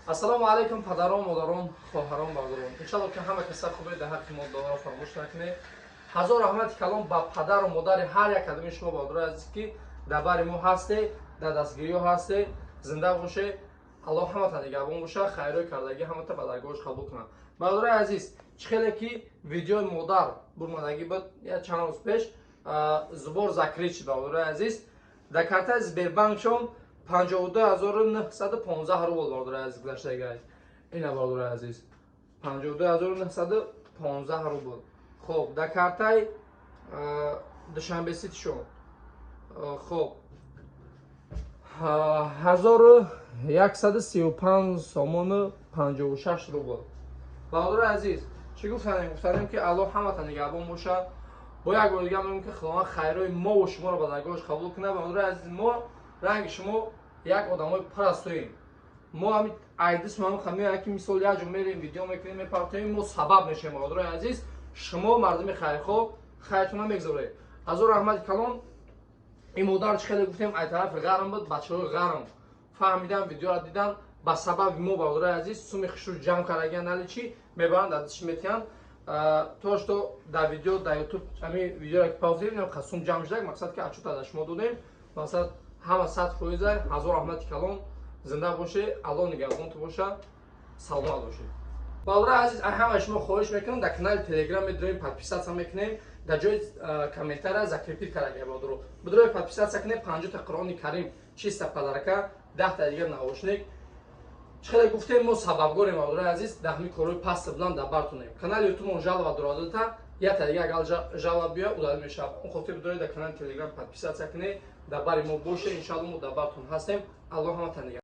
ассалому алайкум падарон, модарон, хоҳарон, бардорон. Иншаллоҳ ки ҳама каса хубе дар ҳаққи моддаро фаромӯш накунед. Ҳазор раҳмати калом ба падару модари ҳар як адами шумо бардорои азиз ки дар бари мо ҳастед, дар дастгириҳо ҳастед, зинда бошед. Аллоҳ ҳаматон нигоҳбон боша, хайрҳои кардагӣ ҳамата ба даргоҳаш қабул кунад. Бардорои азиз, чӣ хеле ки видеои модар бурмадагӣ буд як чанд рӯз пеш зубор закрит шуд. Бардорои азиз, дар картаи Сбербанкшон 52915 рубл бардорои азиз гузаштагиаш. Ина бардорои азиз 52915 рубл. Хуб, дар картаи Душанбеситишон хуб 1135 сомону 56 рубл. Бардорои азиз, чӣ гуфтанем? Гуфтанем ки Аллоҳ ҳаматон нигоҳбон боша. Бо як бор дига мегӯем ки Худованд хайрҳои мо ва шуморо ба даргоҳаш қабул кунад. Бардорои азиз, мо ранги шумо як одамои парастоем. Мо ҳамин айдис мо хамин ки мисол як ҷо мерем, видео мекунем, мепартоем, мо сабаб мешем. Бардорои азиз, шумо мардуми хайрхоҳ хайртона мегзоред. Ҳазор раҳмати калон. ин модар чӣ хеле гуфтем ай тарафи ғарм буд, бачаҳои ғарм фаҳмидан, видеоро дидан, ба сабаби мо бардорои азиз суми хишро ҷамъ кардагиан, нали чӣ мебаранд дар дистиш метиҳанд. То што дар видео дар ютуб ҳамин видеоро ки павз дидем сум ҷамъ шудаг, мақсад ки ачута дар шумо додем. Мақсад ҳама 100%. Ҳазор раҳмати калон. Зинда бошед, Аллоҳ нигоҳбонтон боша, саломат бошед. Бардорои азиз, ай ҳамаи шумо хоҳиш мекунам дар канали Telegram медонем подписатсия мекунем. Дар ҷои комментария закрепит кардаги бардоро. Бидрои подписатсия кунем 50 та Қуръони Карим, 6 та подарка, 10 та дигар наушник. Чӣ хеле гуфтем мо сабабгорем бардорои азиз, дар ҳамин корҳои пасти буланд дар бартонем. Канали ютуб жалва дурадата, як та дигар агар жалва биёяд удалӣ мешавад. Он хотир бидрои дар канали Telegram подписатсия кунед, дар бари мо бошед. Иншаллоҳ мо дар бартон ҳастем. Аллоҳ ҳаматон нигоҳбон.